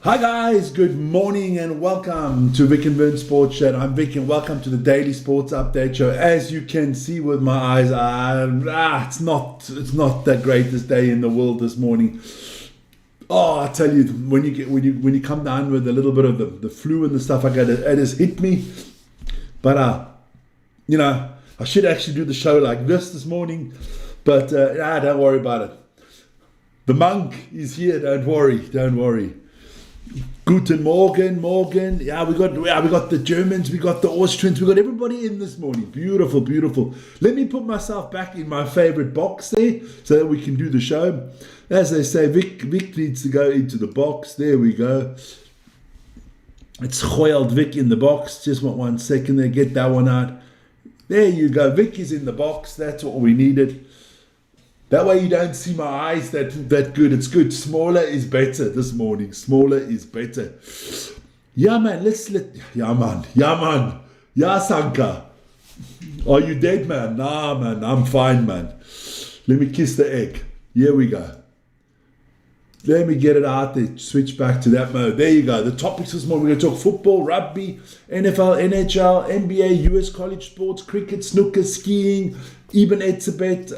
Hi guys, good morning and welcome to Vic and Vern Sports Chat. I'm Vic and welcome to the daily sports update show. As you can see with my eyes, it's not that great this day in the world this morning. Oh, I tell you, when you come down with a little bit of the flu and the stuff like that, it has hit me. But I should actually do the show like this morning. But don't worry about it. The monk is here. Don't worry. Guten Morgen. Yeah, we got the Germans, we got the Austrians, we got everybody in this morning. Beautiful. Let me put myself back in my favorite box there so that we can do the show. As they say, Vic needs to go into the box. There we go. It's Goiled Vic in the box. Just want 1 second there. Get that one out. There you go. Vic is in the box. That's what we needed. That way you don't see my eyes that good. It's good. Smaller is better this morning. Smaller is better. Yeah, man. Yeah, man. Yeah, Sanka. Are you dead, man? Nah, man. I'm fine, man. Let me kiss the egg. Here we go. Let me get it out there. Switch back to that mode. There you go. The topics this morning. We're going to talk football, rugby, NFL, NHL, NBA, US college sports, cricket, snooker, skiing, even Etzebet.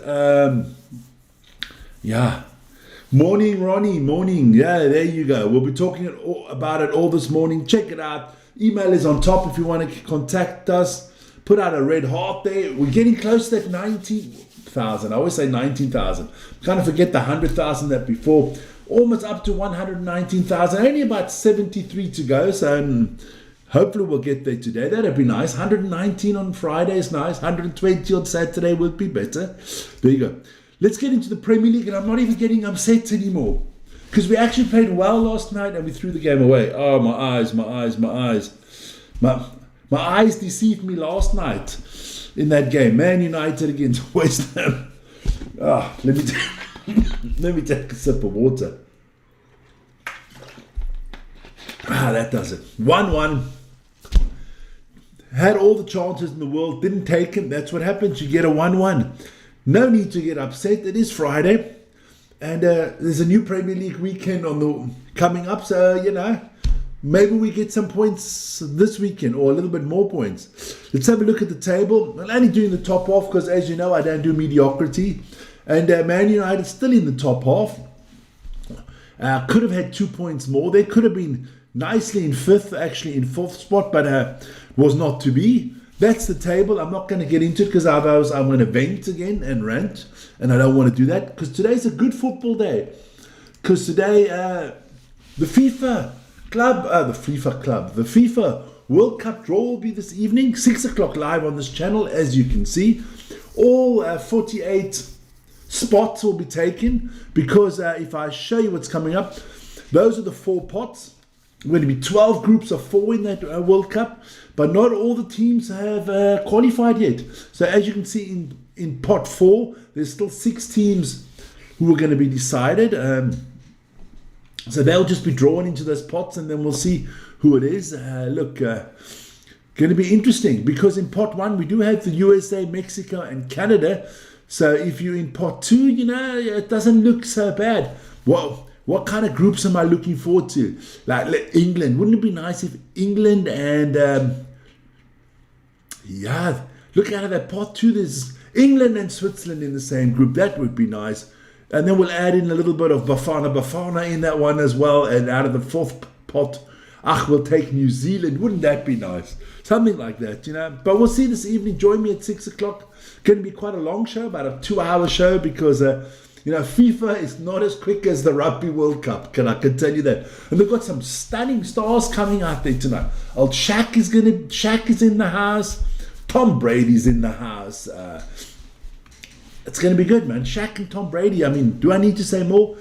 Morning, Ronnie. Morning. Yeah, there you go. We'll be talking about it all this morning. Check it out. Email is on top if you want to contact us. Put out a red heart there. We're getting close to that 19,000. I always say 19,000. Kind of forget the 100,000 that before. Almost up to 119,000. Only about 73 to go. So hopefully we'll get there today. That'd be nice. 119 on Friday is nice. 120 on Saturday would be better. There you go. Let's get into the Premier League, and I'm not even getting upset anymore because we actually played well last night and we threw the game away. Oh, my eyes. My eyes deceived me last night in that game. Man United against West Ham. Let me take a sip of water. That does it. 1-1. Had all the chances in the world, didn't take them. That's what happens. You get a 1-1. No need to get upset. It is Friday, and there's a new Premier League weekend coming up. So maybe we get some points this weekend, or a little bit more points. Let's have a look at the table. I'm only doing the top half because, as you know, I don't do mediocrity. And Man United still in the top half. Could have had 2 points more. They could have been nicely in fourth spot, but was not to be. That's the table. I'm not going to get into it because otherwise I'm going to vent again and rant, and I don't want to do that because today's a good football day. Because today the FIFA World Cup draw will be this evening, 6 o'clock live on this channel, as you can see. All 48 spots will be taken because if I show you what's coming up, those are the 4 pots. Going to be 12 groups of 4 in that World Cup, but not all the teams have qualified yet. So as you can see in pot 4, there's still 6 teams who are going to be decided. So they'll just be drawn into those pots, and then we'll see who it is. Going to be interesting because in pot 1 we do have the USA, Mexico, and Canada. So if you're in pot 2, it doesn't look so bad. What kind of groups am I looking forward to? Like England. Wouldn't it be nice if England and look out of that pot 2. There's England and Switzerland in the same group. That would be nice. And then we'll add in a little bit of Bafana in that one as well. And out of the 4th pot, we'll take New Zealand. Wouldn't that be nice? Something like that, But we'll see this evening. Join me at 6 o'clock. Going to be quite a long show, about a 2-hour show because FIFA is not as quick as the Rugby World Cup. I can tell you that. And they've got some stunning stars coming out there tonight. Old Shaq is in the house. Tom Brady's in the house. It's going to be good, man. Shaq and Tom Brady. I mean, do I need to say more?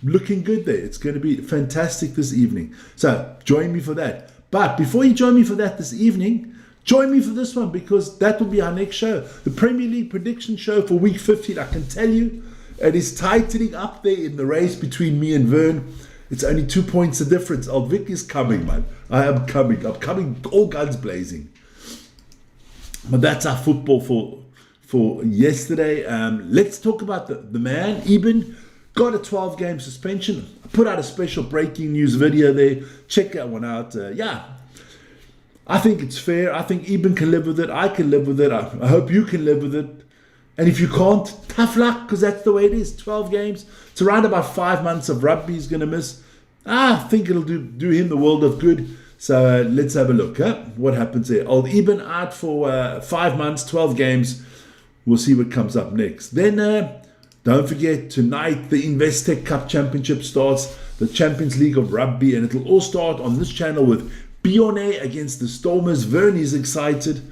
Looking good there. It's going to be fantastic this evening. So join me for that. But before you join me for that this evening, join me for this one because that will be our next show. The Premier League prediction show for week 15. I can tell you, it is tightening up there in the race between me and Vern. It's only 2 points of difference. Old Vic is coming, man. I'm coming all guns blazing. But that's our football for yesterday. Let's talk about the man, Eben. got a 12-game suspension. I put out a special breaking news video there. Check that one out. I think it's fair. I think Eben can live with it. I can live with it. I hope you can live with it. And if you can't, tough luck, because that's the way it is. 12 games. It's around about 5 months of rugby he's going to miss. I think it'll do him the world of good. So let's have a look. What happens there? Old Eben out for 5 months, 12 games. We'll see what comes up next. Then don't forget, tonight the Investec Cup Championship starts. The Champions League of Rugby. And it'll all start on this channel with Bione against the Stormers. Vernie's excited.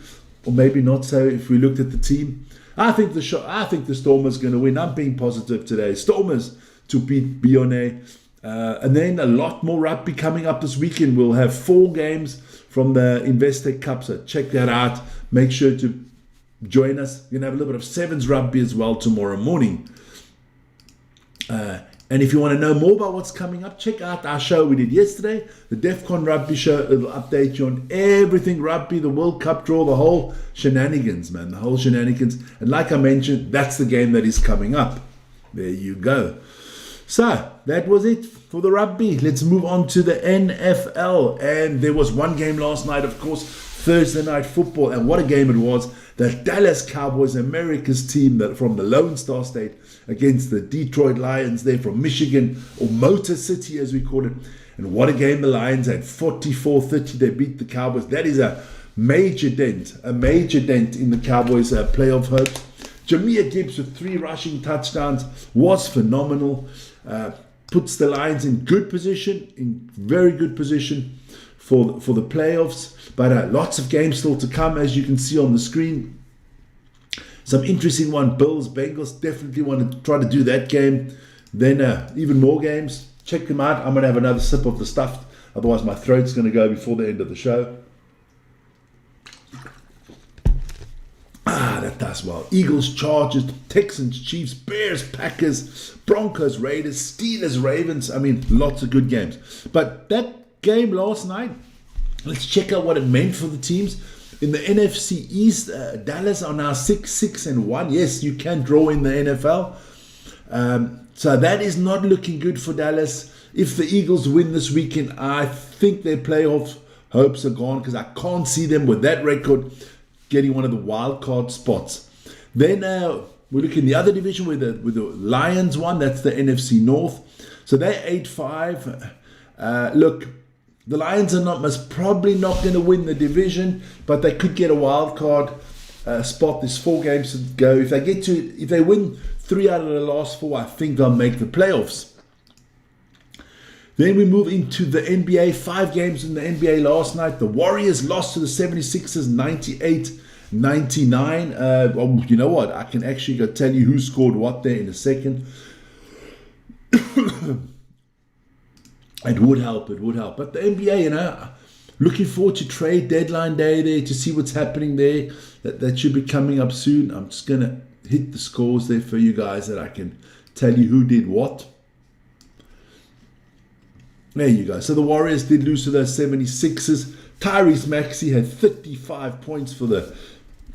Or maybe not so if we looked at the team. I think the Stormers going to win. I'm being positive today. Stormers to beat Bione. And then a lot more rugby coming up this weekend. We'll have 4 games from the Investec Cup. So check that out. Make sure to join us. We're going to have a little bit of sevens rugby as well tomorrow morning. And if you want to know more about what's coming up, check out our show we did yesterday, the DEFCON Rugby Show. It'll update you on everything rugby, the World Cup draw, the whole shenanigans, man, the whole shenanigans. And like I mentioned, that's the game that is coming up. There you go. So that was it for the rugby. Let's move on to the NFL. And there was one game last night, of course, Thursday night football. And what a game it was. The Dallas Cowboys, America's team that from the Lone Star State, against the Detroit Lions there from Michigan, or Motor City as we call it. And what a game the Lions had. 44-30, they beat the Cowboys. That is a major dent in the Cowboys' playoff hopes. Jahmyr Gibbs with 3 rushing touchdowns was phenomenal. Puts the Lions in good position, in very good position for the playoffs. But lots of games still to come, as you can see on the screen. Some interesting one. Bills, Bengals, definitely want to try to do that game. Then even more games. Check them out. I'm going to have another sip of the stuff. Otherwise my throat's going to go before the end of the show. That does well. Eagles, Chargers, Texans, Chiefs, Bears, Packers, Broncos, Raiders, Steelers, Ravens. I mean, lots of good games. But that game last night, let's check out what it meant for the teams. In the NFC East, Dallas are now 6-1. Yes, you can draw in the NFL. So that is not looking good for Dallas. If the Eagles win this weekend, I think their playoff hopes are gone, because I can't see them with that record getting one of the wild card spots. Then we look in the other division with the Lions won. That's the NFC North. So they're 8-5. Look, the Lions are probably not going to win the division, but they could get a wild card spot. There's 4 games to go. If they win 3 out of the last 4, I think they'll make the playoffs. Then we move into the NBA. 5 games in the NBA last night. The Warriors lost to the 76ers 98-99. Well, you know what? I can actually go tell you who scored what there in a second. It would help. But the NBA, looking forward to trade deadline day there to see what's happening there. That should be coming up soon. I'm just going to hit the scores there for you guys that I can tell you who did what. There you go. So the Warriors did lose to those 76ers. Tyrese Maxey had 35 points for the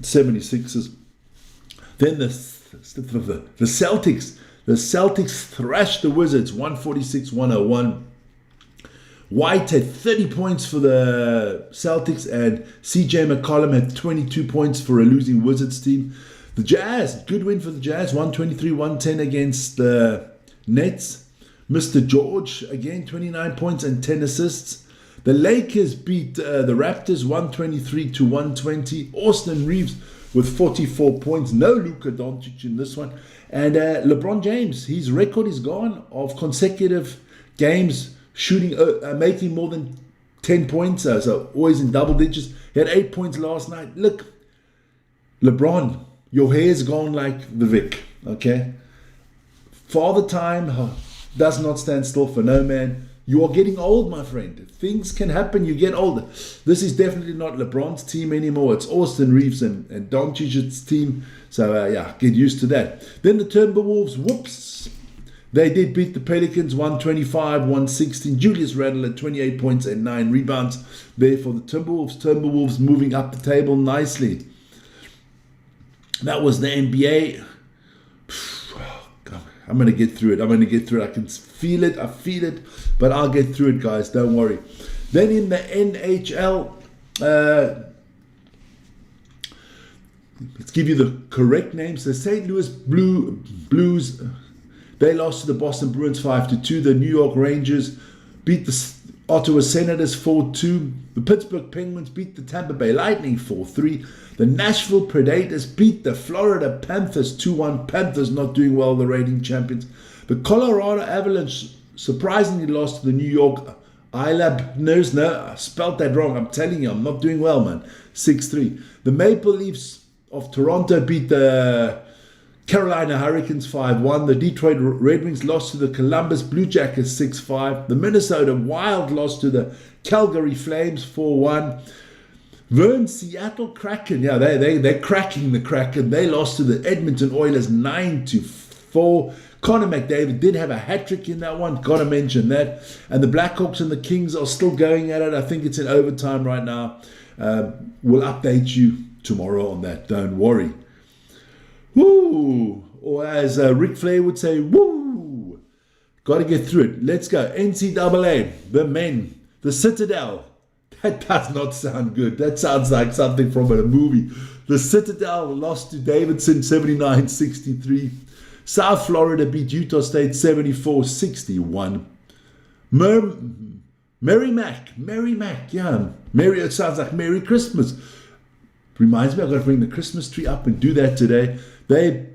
76ers. Then the Celtics. The Celtics thrashed the Wizards 146-101. White had 30 points for the Celtics, and CJ McCollum had 22 points for a losing Wizards team. The Jazz, good win for the Jazz, 123-110 against the Nets. Mr. George, again, 29 points and 10 assists. The Lakers beat the Raptors 123-120. Austin Reeves with 44 points. No Luka Doncic in this one. And LeBron James, his record is gone of consecutive games shooting, making more than 10 points. So always in double digits. He had 8 points last night. Look, LeBron, your hair's gone like the Vic, okay? Father time does not stand still for no man. You are getting old, my friend. Things can happen. You get older. This is definitely not LeBron's team anymore. It's Austin Reeves and Doncic's team. So, get used to that. Then the Timberwolves, whoops. They did beat the Pelicans 125-116. Julius Randle had 28 points and 9 rebounds there for the Timberwolves. Timberwolves moving up the table nicely. That was the NBA. I'm going to get through it. I can feel it. I feel it. But I'll get through it, guys. Don't worry. Then in the NHL, let's give you the correct names. The St. Louis Blues, they lost to the Boston Bruins 5-2. The New York Rangers beat the Ottawa Senators 4-2. The Pittsburgh Penguins beat the Tampa Bay Lightning 4-3. The Nashville Predators beat the Florida Panthers 2-1. Panthers not doing well, the reigning champions. The Colorado Avalanche surprisingly lost to the New York Islanders. No, I spelled that wrong. I'm telling you, I'm not doing well, man. 6-3. The Maple Leafs of Toronto beat the Carolina Hurricanes 5-1. The Detroit Red Wings lost to the Columbus Blue Jackets 6-5. The Minnesota Wild lost to the Calgary Flames 4-1. Seattle Kraken, yeah, they're cracking the Kraken. They lost to the Edmonton Oilers 9-4. Connor McDavid did have a hat-trick in that one. Got to mention that. And the Blackhawks and the Kings are still going at it. I think it's in overtime right now. We'll update you tomorrow on that. Don't worry. Woo! Or as Ric Flair would say, woo! Got to get through it. Let's go. NCAA, the men, the Citadel. That does not sound good. That sounds like something from a movie. The Citadel lost to Davidson 79-63. South Florida beat Utah State 74-61. Merrimack, yeah. It sounds like Merry Christmas. Reminds me, I've got to bring the Christmas tree up and do that today. They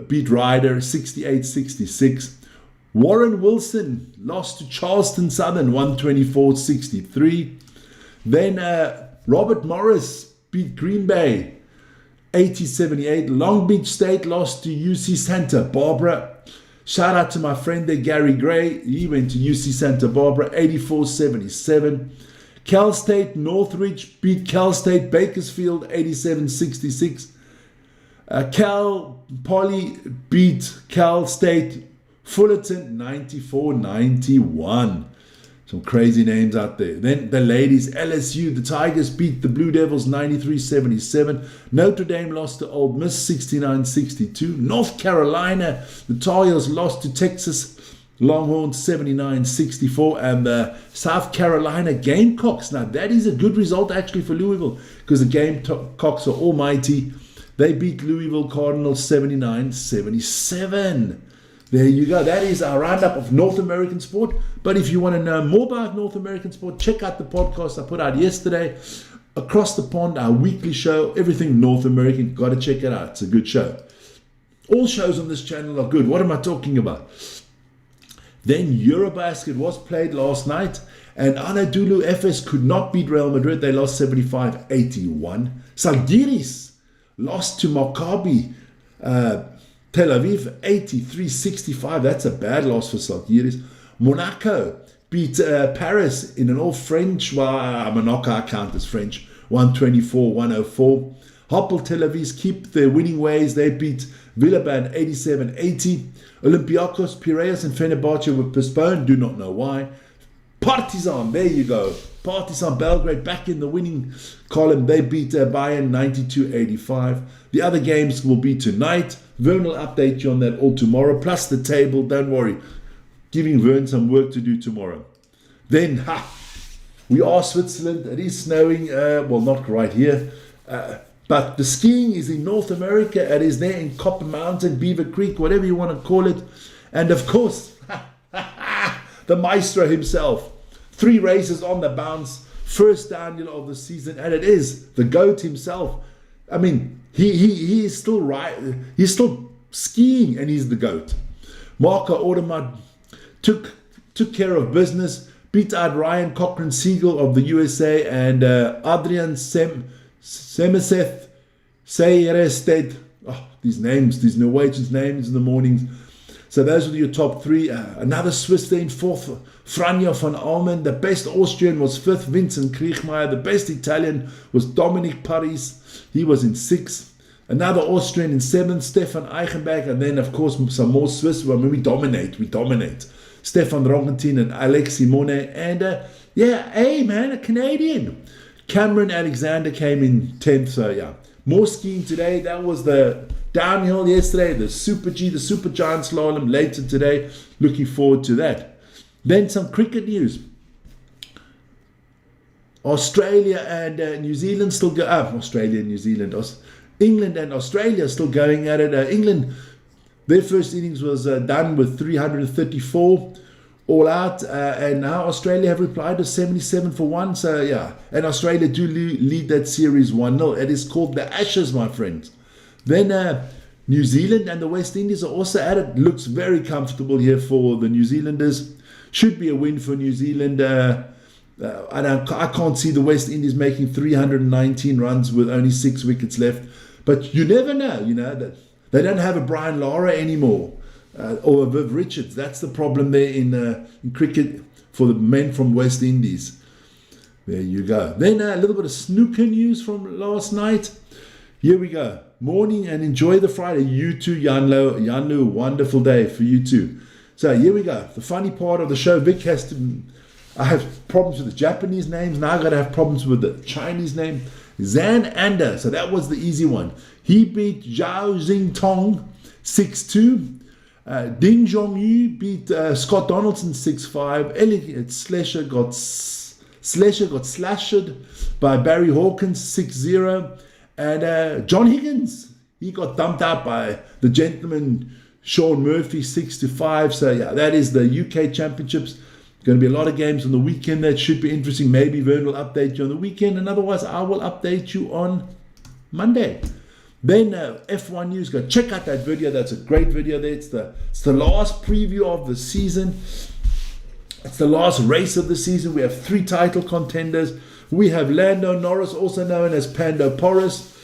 beat Ryder 68-66. Warren Wilson lost to Charleston Southern 124-63. Then Robert Morris beat Green Bay 80-78. Long Beach State lost to UC Santa Barbara. Shout out to my friend there, Gary Gray. He went to UC Santa Barbara 84-77. Cal State Northridge beat Cal State Bakersfield 87-66. Cal Poly beat Cal State Fullerton 94-91. Some crazy names out there. Then the ladies, LSU, the Tigers beat the Blue Devils 93-77. Notre Dame lost to Ole Miss 69-62. North Carolina, the Tar Heels lost to Texas Longhorns 79-64. And the South Carolina Gamecocks. Now that is a good result actually for Louisville because the Gamecocks are almighty. They beat Louisville Cardinals 79-77. There you go. That is our roundup of North American sport. But if you want to know more about North American sport, check out the podcast I put out yesterday. Across the Pond, our weekly show, everything North American. Got to check it out. It's a good show. All shows on this channel are good. What am I talking about? Then Eurobasket was played last night. And Anadolu Efes could not beat Real Madrid. They lost 75-81. Zalgiris lost to Maccabi Tel Aviv 83-65. That's a bad loss for Zalgiris. Monaco beat Paris in an all-French, Monaco I count as French, 124-104. Hapoel Tel Aviv keep their winning ways. They beat Villeurbanne 87-80. Olympiacos, Piraeus and Fenerbahce were postponed. Do not know why. Partizan, there you go. Partizan Belgrade back in the winning column. They beat Bayern 92-85. The other games will be tonight. Vern will update you on that all tomorrow. Plus the table, don't worry. Giving Vern some work to do tomorrow. Then, we are Switzerland. It is snowing. Well, not right here. But the skiing is in North America. It is there in Copper Mountain, Beaver Creek, whatever you want to call it. And of course, the maestro himself. 3 races on the bounce. First downhill of the season. And it is the GOAT himself. I mean, he is still right. He's still skiing and he's the GOAT. Marco Odermatt took care of business. Beat out Ryan Cochran-Siegel of the USA and Adrian Semeseth Seyerested. Oh, these names, these Norwegian names in the mornings. So those were your top 3. Another Swiss there in 4th, Franja van Almen. The best Austrian was 5th, Vincent Kriechmeier. The best Italian was Dominic Paris. He was in 6th. Another Austrian in 7th, Stefan Eichenberg. And then, of course, some more Swiss. Well, I mean, we dominate. Stefan Rogentin and Alex Simone. And, a Canadian. Cameron Alexander came in 10th. So, yeah, more skiing today. That was the downhill yesterday, the Super G, the Super Giant Slalom later today. Looking forward to that. Then some cricket news. Australia and New Zealand still go up. Australia and New Zealand. England and Australia still going at it. England, their first innings was done with 334 all out, and now Australia have replied to 77 for 1. So yeah, and Australia do lead that series 1-0. It is called the Ashes, my friends. Then New Zealand and the West Indies are also at it. Looks very comfortable here for the New Zealanders. Should be a win for New Zealand. I can't see the West Indies making 319 runs with only 6 wickets left. But you never know, that they don't have a Brian Lara anymore or a Viv Richards. That's the problem there in cricket for the men from West Indies. There you go. Then a little bit of snooker news from last night. Here we go. Morning and enjoy the Friday. You too, Yanlu. Wonderful day for you too. So here we go. The funny part of the show, Vic has to... I have problems with the Japanese names. Now I've got to have problems with the Chinese name. Zan Ander. So that was the easy one. He beat Zhao Xingtong 6-2. Ding Zhongyu beat Scott Donaldson 6-5. Elliot Slesher got slashed by Barry Hawkins 6-0. And John Higgins, he got dumped out by the gentleman Sean Murphy 6-5. So yeah, that is the UK Championships. Going to be a lot of games on the weekend that should be interesting. Maybe Vern will update you on the weekend, and otherwise I will update you on Monday. Then F1 News, go check out that video. That's a great video there. It's the last preview of the season. It's the last race of the season. We have 3 title contenders. We have Lando Norris, also known as Pando Porras,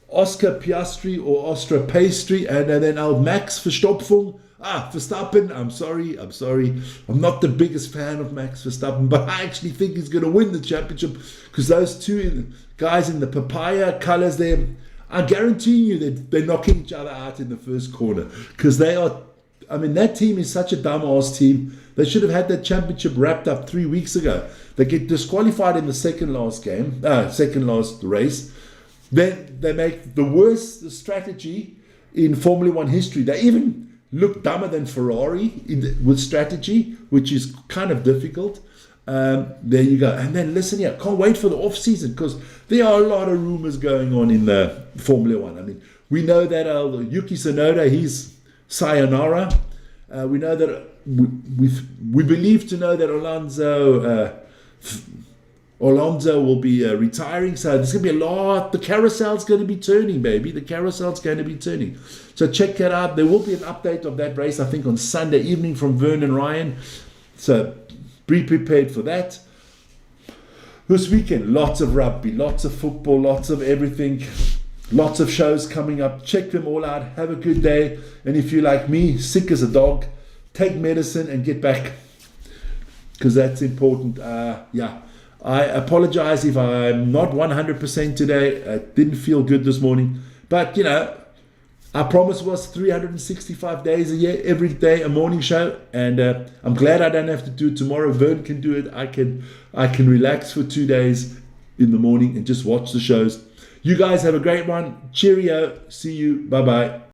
Oscar Piastri or Ostra Pastry, and then Max Verstappen. Verstappen, I'm sorry. I'm not the biggest fan of Max Verstappen, but I actually think he's going to win the championship because those 2 guys in the papaya colors there, I guarantee you that they're knocking each other out in the first corner because they are, that team is such a dumb-ass team. They should have had that championship wrapped up 3 weeks ago. They get disqualified in the second last race. Then they make the worst strategy in Formula One history. They even look dumber than Ferrari with strategy, which is kind of difficult. There you go. And then listen here, can't wait for the off season because there are a lot of rumors going on in the Formula One. We know that Yuki Tsunoda, he's sayonara. We know that we believe to know that Alonso will be retiring, so there's going to be a lot. The carousel's going to be turning, baby. The carousel's going to be turning. So check that out. There will be an update of that race, I think, on Sunday evening from Vern and Ryan. So be prepared for that. This weekend, lots of rugby, lots of football, lots of everything. Lots of shows coming up. Check them all out. Have a good day. And if you're like me, sick as a dog, take medicine and get back because that's important. I apologize if I'm not 100% today. I didn't feel good this morning. But, our promise was 365 days a year, every day a morning show. And I'm glad I don't have to do it tomorrow. Vern can do it. I can relax for 2 days in the morning and just watch the shows. You guys have a great one. Cheerio. See you. Bye-bye.